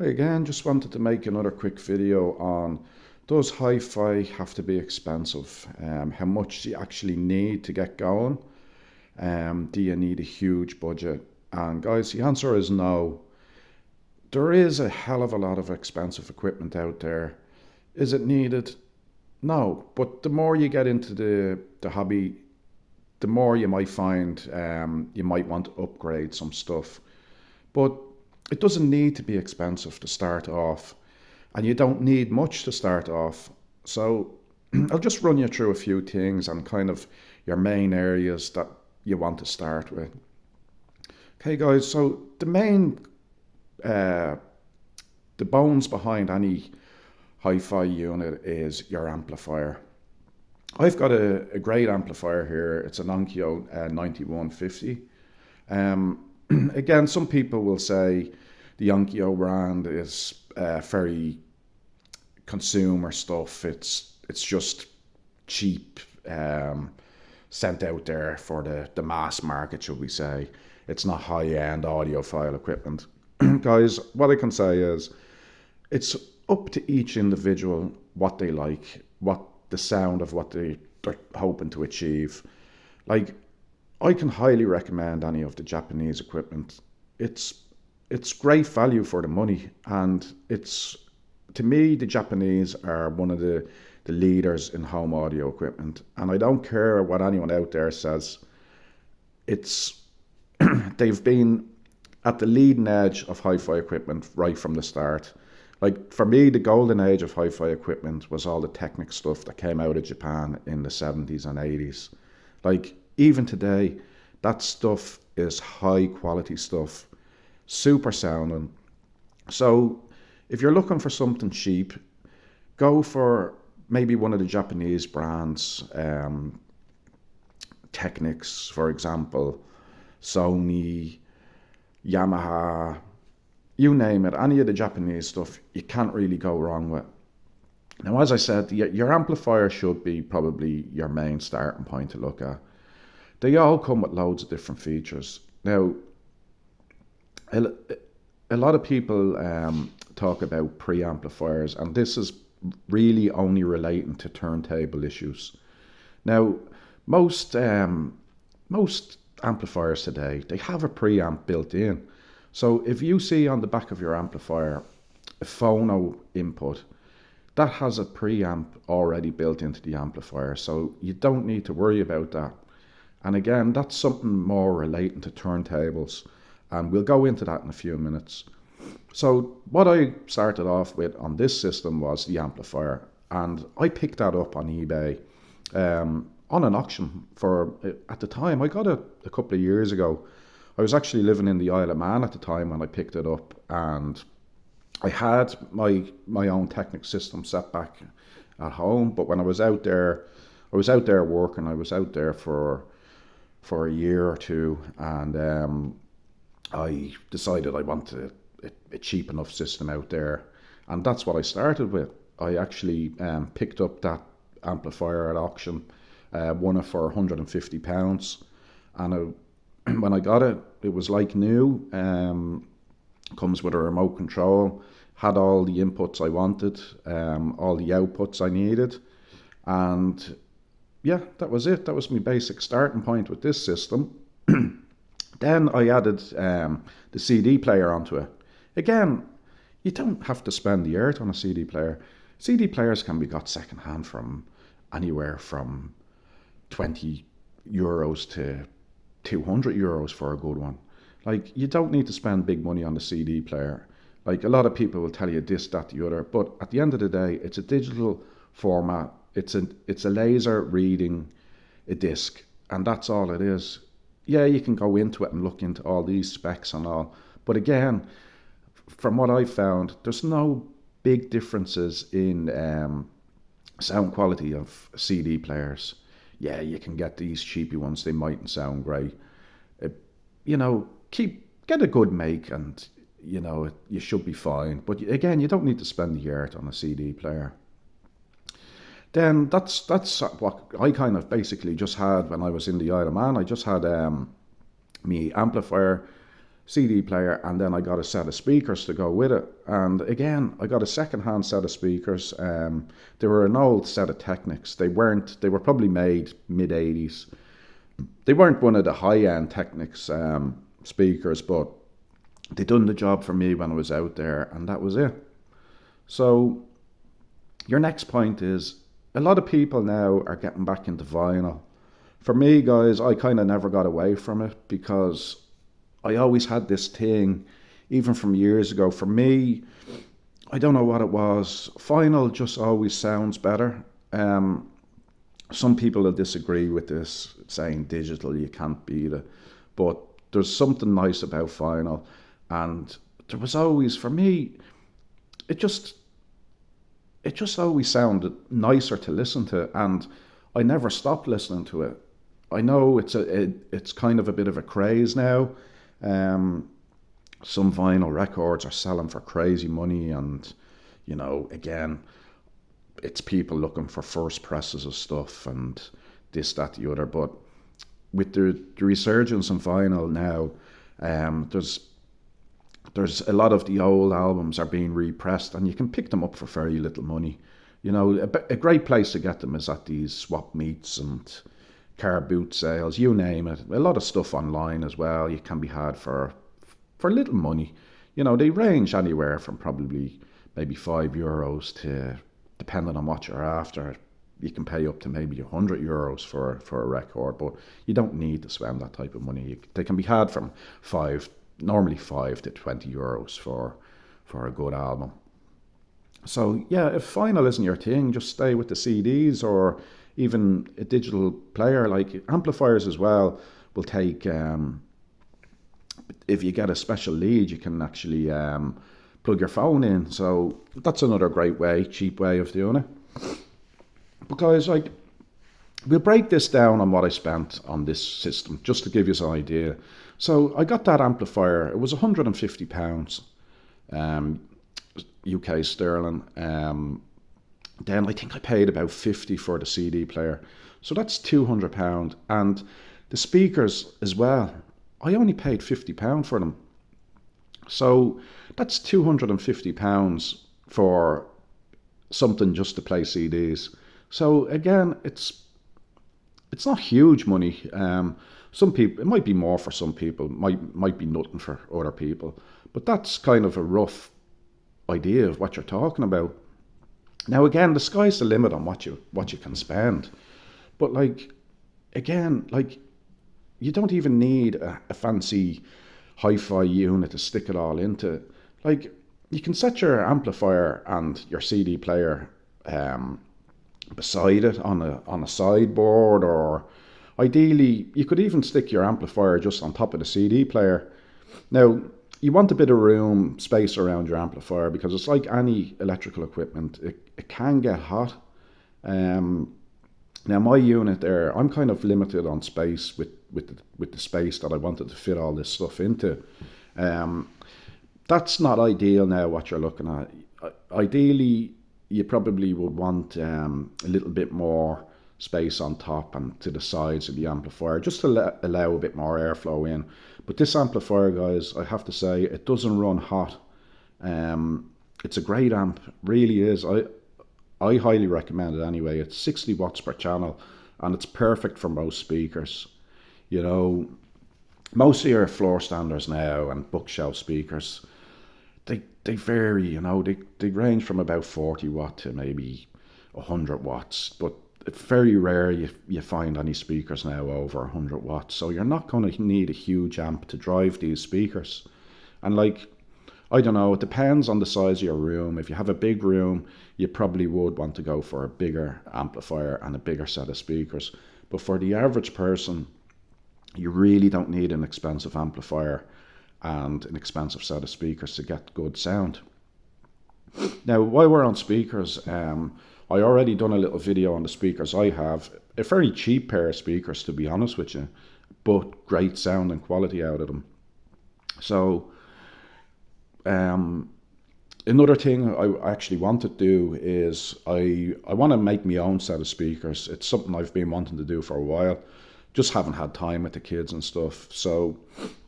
Hi again, just wanted to make another quick video on does hi-fi have to be expensive? How much do you actually need to get going? Do you need a huge budget? And guys, the answer is no. There is a hell of a lot of expensive equipment out there. Is it needed? No. But the more you get into the hobby, the more you might find you might want to upgrade some stuff. But it doesn't need to be expensive to start off, and you don't need much to start off. So I'll just run you through a few things and kind of your main areas that you want to start with. Okay, guys, so uh, the bones behind any hi-fi unit is your amplifier. I've got a great amplifier here. It's an Onkyo 9150. Again, some people will say the Onkyo brand is very consumer stuff. It's just cheap, sent out there for the mass market, should we say. It's not high-end audiophile equipment. Guys, what I can say is it's up to each individual what they like, what the sound of what they're hoping to achieve. Like, I can highly recommend any of the Japanese equipment. It's it's great value for the money, and it's to me the Japanese are one of the leaders in home audio equipment. And I don't care what anyone out there says. It's they've been at the leading edge of hi-fi equipment right from the start. Like for me, the golden age of hi-fi equipment was all the Technic stuff that came out of Japan in the 70s and 80s. Like even today, that stuff is high quality stuff, super sounding. So if you're looking for something cheap, go for maybe one of the Japanese brands, Technics, for example, Sony, Yamaha, you name it, any of the Japanese stuff, you can't really go wrong with. Now, as I said, your amplifier should be probably your main starting point to look at. They all come with loads of different features. Now, a, a lot of people talk about preamplifiers, and this is really only relating to turntable issues. Now, most amplifiers today, they have a preamp built in. So if you see on the back of your amplifier a phono input, that has a preamp already built into the amplifier. So you don't need to worry about that. And again, that's something more relating to turntables. And we'll go into that in a few minutes. So what I started off with on this system was the amplifier. And I picked that up on eBay on an auction for, at the time, I got it a couple of years ago. I was actually living in the Isle of Man at the time when I picked it up, and I had my own Technic system set back at home. But when I was out there working. I was out there for a year or two, and I decided I wanted a cheap enough system out there, and that's what I started with. I actually picked up that amplifier at auction, won it for £150, and when I got it, it was like new. Comes with a remote control, had all the inputs I wanted, all the outputs I needed, and yeah, that was it. That was my basic starting point with this system. Then I added the CD player onto it. Again, you don't have to spend the earth on a CD player. CD players can be got secondhand from anywhere from €20 to €200 for a good one. Like, you don't need to spend big money on the CD player. Like, a lot of people will tell you this, that, the other, but at the end of the day, it's a digital format. It's a laser reading a disc, and that's all it is. Yeah, you can go into it and look into all these specs and all, but again, from what I found, there's no big differences in sound quality of CD players. Yeah, you can get these cheapy ones; they mightn't sound great. Uh, get a good make, and you should be fine. But again, you don't need to spend the earth on a CD player. Then that's what I kind of basically just had when I was in the Isle of Man. I just had me amplifier, CD player, and then I got a set of speakers to go with it. And again, I got a second-hand set of speakers. They were an old set of Technics. They were probably made mid-80s. They weren't one of the high-end Technics speakers, but they done the job for me when I was out there, and that was it. So your next point is, a lot of people now are getting back into vinyl. For me, guys, I kind of never got away from it because I always had this thing, even from years ago. For me, I don't know what it was. Vinyl just always sounds better. Some people will disagree with this, saying digital, you can't beat it. But there's something nice about vinyl. And there was always, for me, it just always sounded nicer to listen to. And I never stopped listening to it. I know it's kind of a bit of a craze now. Some vinyl records are selling for crazy money, and again, it's people looking for first presses of stuff and this, that, the other. But with the resurgence in vinyl now, there's a lot of the old albums are being repressed, and you can pick them up for very little money. A great place to get them is at these swap meets and car boot sales, you name it. A lot of stuff online as well. You can be had for little money. They range anywhere from probably maybe €5 to, depending on what you're after, you can pay up to maybe €100 for a record, but you don't need to spend that type of money. They can be had from normally 5 to €20 for a good album. So yeah, if vinyl isn't your thing, just stay with the CDs, or even a digital player. Like amplifiers as well will take, if you get a special lead, you can actually plug your phone in. So that's another great way, cheap way of doing it. But guys, we'll break this down on what I spent on this system, just to give you an idea. So I got that amplifier, it was £150, UK sterling. Then I think I paid about 50 for the CD player. So that's £200. And the speakers as well, I only paid £50 for them. So that's £250 for something just to play CDs. So again, it's not huge money. Some people, it might be more for some people, might be nothing for other people. But that's kind of a rough idea of what you're talking about. Now again, the sky's the limit on what you can spend. But again, you don't even need a fancy hi-fi unit to stick it all into. You can set your amplifier and your CD player beside it on a sideboard, or ideally you could even stick your amplifier just on top of the CD player. Now you want a bit of room, space around your amplifier, because it's like any electrical equipment, it can get hot. Now my unit there, I'm kind of limited on space with the space that I wanted to fit all this stuff into. That's not ideal now, what you're looking at. Ideally, you probably would want a little bit more space on top and to the sides of the amplifier, just to allow a bit more airflow in. But this amplifier, guys, I have to say, it doesn't run hot. It's a great amp, really is. I highly recommend it anyway. It's 60 watts per channel, and it's perfect for most speakers. Most of your floor standers now and bookshelf speakers, they vary, they range from about 40 watt to maybe 100 watts, but it's very rare you find any speakers now over 100 watts. So you're not going to need a huge amp to drive these speakers. And I don't know, it depends on the size of your room. If you have a big room, you probably would want to go for a bigger amplifier and a bigger set of speakers. But for the average person, you really don't need an expensive amplifier and an expensive set of speakers to get good sound. Now, while we're on speakers, I already done a little video on the speakers I have. A very cheap pair of speakers, to be honest with you, but great sound and quality out of them. So, another thing I actually want to do is I want to make my own set of speakers. It's something I've been wanting to do for a while. just haven't had time with the kids and stuff. So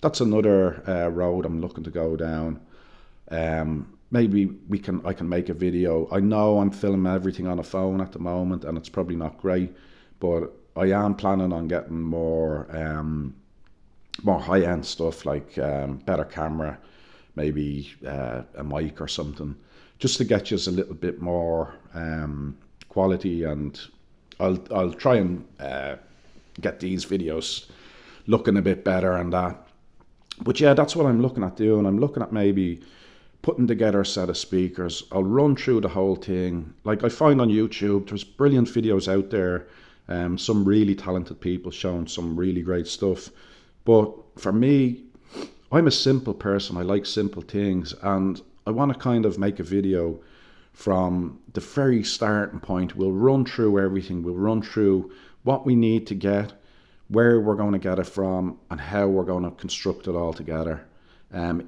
that's another road I'm looking to go down. Maybe I can make a video. I know I'm filming everything on a phone at the moment, and it's probably not great, but I am planning on getting more high end stuff, like better camera, maybe a mic or something, just to get you a little bit more quality. And I'll try and get these videos looking a bit better and that. But yeah, that's what I'm looking at doing. I'm looking at maybe putting together a set of speakers. I'll run through the whole thing. Like I find on YouTube, there's brilliant videos out there. Some really talented people showing some really great stuff. But for me, I'm a simple person. I like simple things, and I want to kind of make a video from the very starting point. We'll run through everything. We'll run through what we need to get, where we're going to get it from, and how we're going to construct it all together.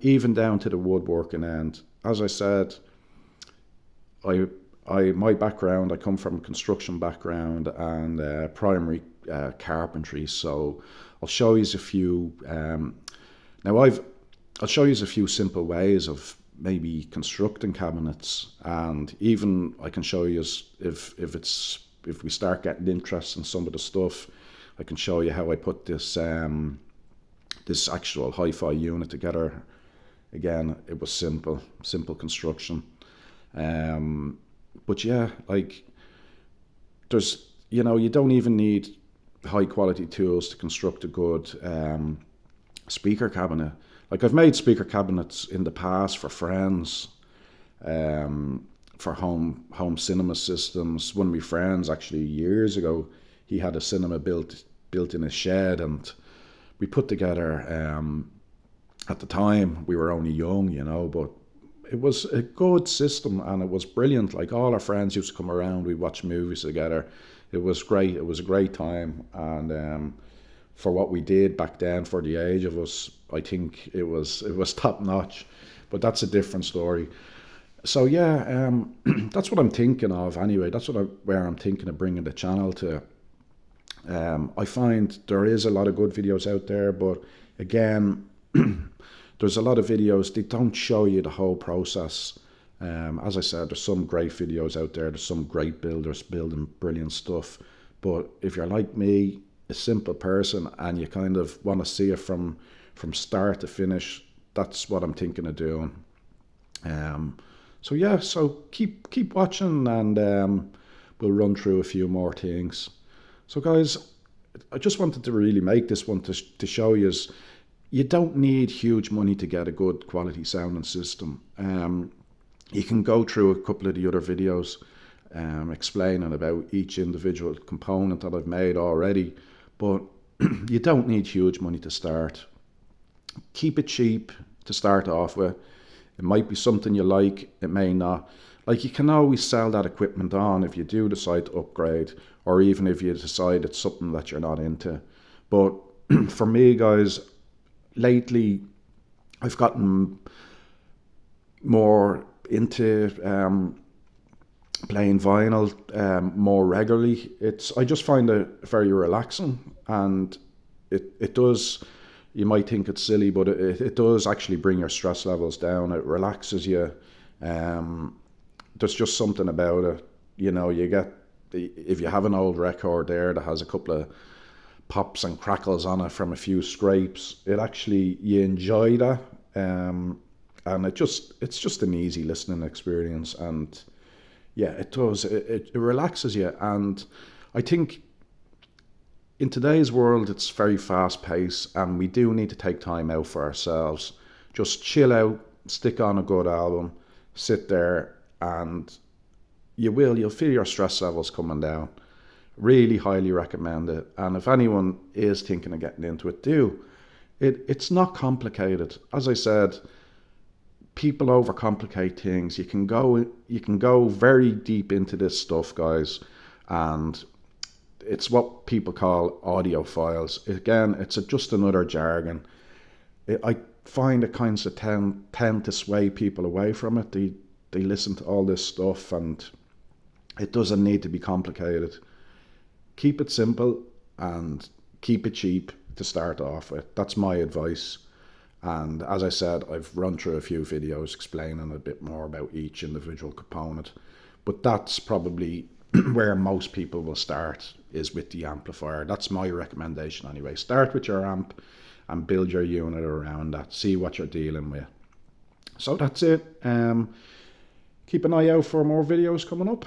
Even down to the woodworking end. As I said, my background, I come from a construction background and primary carpentry. So I'll show you a few. I'll show you a few simple ways of maybe constructing cabinets, and even I can show you if we start getting interest in some of the stuff, I can show you how I put this actual Hifi unit together. Again, it was simple construction. But yeah, like you don't even need high quality tools to construct a good speaker cabinet. Like I've made speaker cabinets in the past for friends, for home cinema systems. One of my friends, actually years ago, he had a cinema built in a shed, and we put together. At the time, we were only young, but it was a good system and it was brilliant. Like all our friends used to come around, we'd watch movies together. It was great. It was a great time, and for what we did back then, for the age of us, I think it was top notch. But that's a different story. So yeah, that's what I'm thinking of anyway. That's where I'm thinking of bringing the channel to. I find there is a lot of good videos out there, but again, there's a lot of videos, they don't show you the whole process. As I said, there's some great videos out there. There's some great builders building brilliant stuff. But if you're like me, a simple person, and you kind of want to see it from start to finish, that's what I'm thinking of doing. So yeah, so keep watching, and we'll run through a few more things. So guys, I just wanted to really make this one to show you you don't need huge money to get a good quality sounding system. You can go through a couple of the other videos explaining about each individual component that I've made already, but you don't need huge money to start. Keep it cheap to start off with. It might be something you like, it may not. Like you can always sell that equipment on if you do decide to upgrade, or even if you decide it's something that you're not into. But for me, guys, lately I've gotten more into playing vinyl more regularly. I just find it very relaxing, and it does, you might think it's silly, but it does actually bring your stress levels down. It relaxes you. There's just something about it. You get, if you have an old record there that has a couple of pops and crackles on it from a few scrapes, you enjoy that, and it's just an easy listening experience. And yeah, it does, it relaxes you. And I think in today's world, it's very fast paced, and we do need to take time out for ourselves. Just chill out, stick on a good album, sit there, and you'll feel your stress levels coming down. Really highly recommend it. And if anyone is thinking of getting into it, do. It's not complicated. As I said, people overcomplicate things. You can go very deep into this stuff, guys, and it's what people call audiophiles. Again, it's just another jargon. I find it kind of tend to sway people away from it. They listen to all this stuff, and it doesn't need to be complicated. Keep it simple, and keep it cheap to start off with. That's my advice. And as I said, I've run through a few videos explaining a bit more about each individual component. But that's probably where most people will start, is with the amplifier. That's my recommendation anyway. Start with your amp and build your unit around that. See what you're dealing with. So that's it. Keep an eye out for more videos coming up.